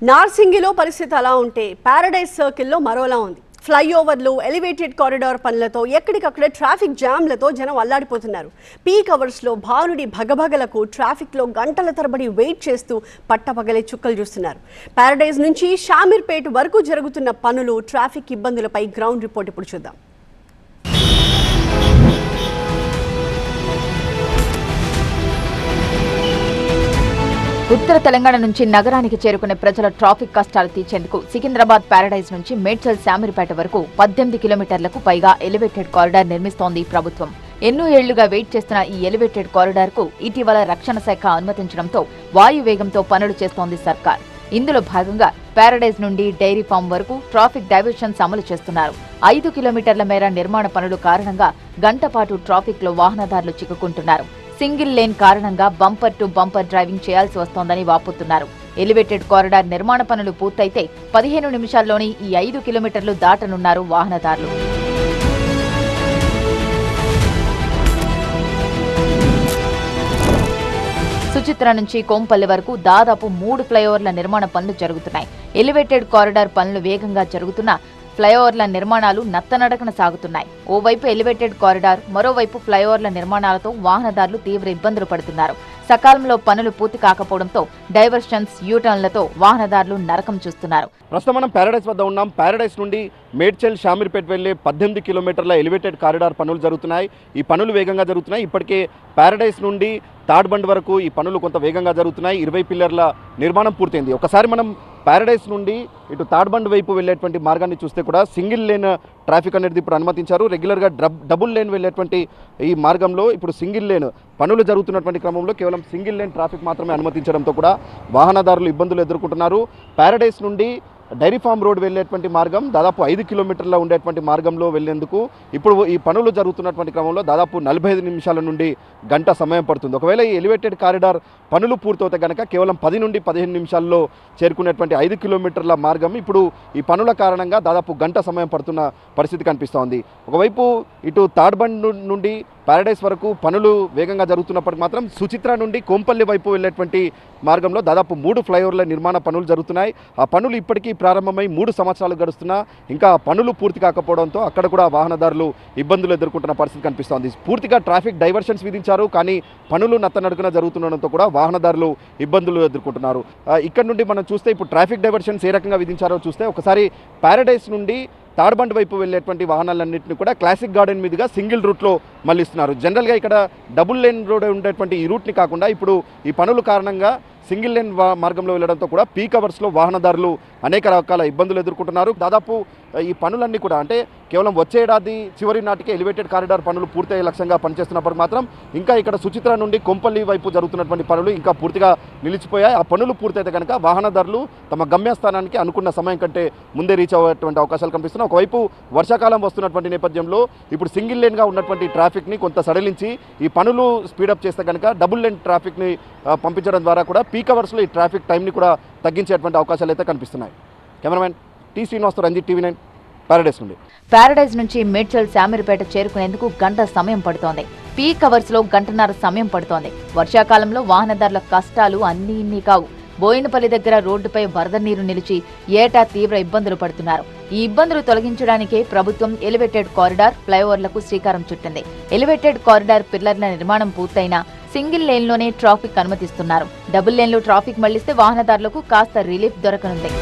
నార్సింగిలో పరిస్థితి అలా ఉంటే పారడైజ్ సర్కిల్లో మరోలా ఉంది. ఫ్లైఓవర్లు, ఎలివేటెడ్ కారిడార్ పనులతో ఎక్కడికక్కడ ట్రాఫిక్ జామ్లతో జనం అల్లాడిపోతున్నారు. పీక్ అవర్స్లో భానుడి భగభగలకు ట్రాఫిక్లో గంటల తరబడి వెయిట్ చేస్తూ పట్టపగలే చుక్కలు చూస్తున్నారు. పారడైజ్ నుంచి షామీర్పేట్ వరకు జరుగుతున్న పనులు, ట్రాఫిక్ ఇబ్బందులపై గ్రౌండ్ రిపోర్ట్ ఇప్పుడు చూద్దాం. ఉత్తర తెలంగాణ నుంచి నగరానికి చేరుకునే ప్రజల ట్రాఫిక్ కష్టాలు తీర్చేందుకు సికింద్రాబాద్ పారడైజ్ నుంచి మేడ్చల్ శామీర్పేట వరకు 18 కిలోమీటర్లకు పైగా ఎలివేటెడ్ కారిడార్ నిర్మిస్తోంది ప్రభుత్వం. ఎన్నో ఏళ్లుగా వెయిట్ చేస్తున్న ఈ ఎలివేటెడ్ కారిడార్ కు ఇటీవల రక్షణ శాఖ అనుమతించడంతో వాయువేగంతో పనులు చేస్తోంది సర్కార్. ఇందులో భాగంగా పారడైజ్ నుండి డైరీ ఫామ్ వరకు ట్రాఫిక్ డైవర్షన్స్ అమలు చేస్తున్నారు. 5 కిలోమీటర్ల మేర నిర్మాణ పనులు కారణంగా గంట పాటు ట్రాఫిక్ లో వాహనదారులు చిక్కుకుంటున్నారు. సింగిల్ లేన్ కారణంగా బంపర్ టు బంపర్ డ్రైవింగ్ చేయాల్సి వస్తోందని వాపోతున్నారు. ఎలివేటెడ్ కారిడార్ నిర్మాణ పనులు పూర్తయితే 15 నిమిషాల్లోనే ఈ 5 కిలోమీటర్లు దాటనున్నారు వాహనదారులు. సుచిత్ర నుంచి కోంపల్లి వరకు దాదాపు 3 ఫ్లైఓవర్ల నిర్మాణ పనులు జరుగుతున్నాయి. ఎలివేటెడ్ కారిడార్ పనులు వేగంగా జరుగుతున్నా ఫ్లైఓవర్ల నిర్మాణాలు నత్తనడకన సాగుతున్నాయి. ఓవైపు ఎలివేటెడ్ కారిడార్, మరోవైపు ఫ్లైఓవర్ల నిర్మాణాలతో వాహనదారులు తీవ్ర ఇబ్బందులు పడుతున్నారు. సకాలంలో పనులు పూర్తి కాకపోవడంతో డైవర్షన్స్, యూటర్న్లతో వాహనదారులు నరకం చూస్తున్నారు. ప్రస్తుతం మనం పారడైజ్ వద్ద ఉన్నాం. పారడైజ్ నుండి మేడ్చల్ షామీర్పేట్ వెళ్లే 18 కిలోమీటర్ల ఎలివేటెడ్ కారిడార్ పనులు జరుగుతున్నాయి. ఈ పనులు వేగంగా జరుగుతున్నాయి. ఇప్పటికే పారడైజ్ నుండి తాడ్బండ్ వరకు ఈ పనులు కొంత వేగంగా జరుగుతున్నాయి. 20 పిల్లర్ల నిర్మాణం పూర్తయింది. ఒకసారి మనం పారడైజ్ నుండి ఇటు తాడ్బండ్ వైపు వెళ్ళేటువంటి మార్గాన్ని చూస్తే కూడా సింగిల్ లేన్ ట్రాఫిక్ అనేది ఇప్పుడు అనుమతించారు. రెగ్యులర్గా డబుల్ లేన్ వెళ్ళేటువంటి ఈ మార్గంలో ఇప్పుడు సింగిల్ లేన్ పనులు జరుగుతున్నటువంటి క్రమంలో కేవలం సింగిల్ లేన్ ట్రాఫిక్ మాత్రమే అనుమతించడంతో కూడా వాహనదారులు ఇబ్బందులు ఎదుర్కొంటున్నారు. పారడైజ్ నుండి డైరీ ఫామ్ రోడ్ వెళ్ళేటువంటి మార్గం దాదాపు 5 కిలోమీటర్ల ఉండేటువంటి మార్గంలో వెళ్లేందుకు ఇప్పుడు ఈ పనులు జరుగుతున్నటువంటి క్రమంలో దాదాపు 45 నిమిషాల నుండి గంట సమయం పడుతుంది. ఒకవేళ ఈ ఎలివేటెడ్ కారిడార్ పనులు పూర్తవుతే కనుక కేవలం 10 నుండి 15 నిమిషాల్లో చేరుకునేటువంటి 5 కిలోమీటర్ల మార్గం ఇప్పుడు ఈ పనుల కారణంగా దాదాపు గంట సమయం పడుతున్న పరిస్థితి కనిపిస్తోంది. ఒకవైపు ఇటు తాడ్బండ్ నుండి పారడైజ్ వరకు పనులు వేగంగా జరుగుతున్నప్పటికీ మాత్రం సుచిత్ర నుండి కోంపల్లి వైపు వెళ్ళేటువంటి మార్గంలో దాదాపు 3 ఫ్లైఓవర్ల నిర్మాణ పనులు జరుగుతున్నాయి. ఆ పనులు ఇప్పటికీ ప్రారంభమై 3 సంవత్సరాలు గడుస్తున్నా ఇంకా పనులు పూర్తి కాకపోవడంతో అక్కడ కూడా వాహనదారులు ఇబ్బందులు ఎదుర్కొంటున్న పరిస్థితి కనిపిస్తోంది. పూర్తిగా ట్రాఫిక్ డైవర్షన్స్ విధించారు, కానీ పనులు నత్తనడుకున జరుగుతుండడంతో కూడా వాహనదారులు ఇబ్బందులు ఎదుర్కొంటున్నారు. ఇక్కడ నుండి మనం చూస్తే ఇప్పుడు ట్రాఫిక్ డైవర్షన్స్ ఏ రకంగా విధించారో చూస్తే ఒకసారి పారడైజ్ నుండి తాడ్బండ్ వైపు వెళ్ళేటువంటి వాహనాలన్నింటినీ కూడా క్లాసిక్ గార్డెన్ మీదుగా సింగిల్ రూట్లో మళ్ళిస్తున్నారు. జనరల్గా ఇక్కడ డబుల్ లేన్ రోడ్ ఉండేటువంటి ఈ రూట్ని కాకుండా ఇప్పుడు ఈ పనుల కారణంగా సింగిల్ లేన్ మార్గంలో వెళ్ళడంతో కూడా పీక్ అవర్స్లో వాహనదారులు అనేక రకాల ఇబ్బందులు ఎదుర్కొంటున్నారు. దాదాపు ఈ పనులన్నీ కూడా అంటే కేవలం వచ్చే ఏడాది చివరి నాటికి ఎలివేటెడ్ కారిడార్ పనులు పూర్తయ్యే లక్ష్యంగా పనిచేస్తున్నప్పుడు మాత్రం ఇంకా ఇక్కడ సుచిత్ర నుండి కొంపల్లి వైపు జరుగుతున్నటువంటి పనులు ఇంకా పూర్తిగా నిలిచిపోయాయి. ఆ పనులు పూర్తయితే కనుక వాహనదారులు తమ గమ్యస్థానానికి అనుకున్న సమయం కంటే ముందే రీచ్ అయ్యేటువంటి అవకాశాలు కనిపిస్తున్నాయి. ఒకవైపు వర్షాకాలం వస్తున్నటువంటి నేపథ్యంలో ఇప్పుడు సింగిల్ లేన్గా ఉన్నటువంటి ట్రాఫిక్ని కొంత సడలించి ఈ పనులు స్పీడప్ చేస్తే కనుక డబుల్ లేన్ ట్రాఫిక్ని పంపించడం ద్వారా కూడా పీక్ అవర్స్లో ఈ ట్రాఫిక్ టైంని కూడా తగ్గించేటువంటి అవకాశాలు అయితే కనిపిస్తున్నాయి. Cameraman T Srinivas, Ranjith, TV 9, Paradise నుండి. పారడైజ్ నుంచి మేడ్చల్ శామీర్పేట చేరుకునేందుకు గంట సమయం పడుతోంది. పీక్ అవర్స్ లో గంటన్నర సమయం పడుతోంది. వర్షాకాలంలో వాహనదారుల కష్టాలు ఇన్ని కావు. బోయినపల్లి దగ్గర రోడ్డుపై వరద నీరు నిలిచి ఏటా తీవ్ర ఇబ్బందులు పడుతున్నారు. ఈ ఇబ్బందులు తొలగించడానికే ప్రభుత్వం ఎలివేటెడ్ కారిడార్, ఫ్లైఓవర్లకు శ్రీకారం చుట్టింది. ఎలివేటెడ్ కారిడార్ పిల్లర్ల నిర్మాణం పూర్తయినా సింగిల్ లేన్లోనే ట్రాఫిక్ అనుమతిస్తున్నారు. డబుల్ లేన్లో ట్రాఫిక్ మళ్లిస్తే వాహనదారులకు కాస్త రిలీఫ్ దొరకనుంది.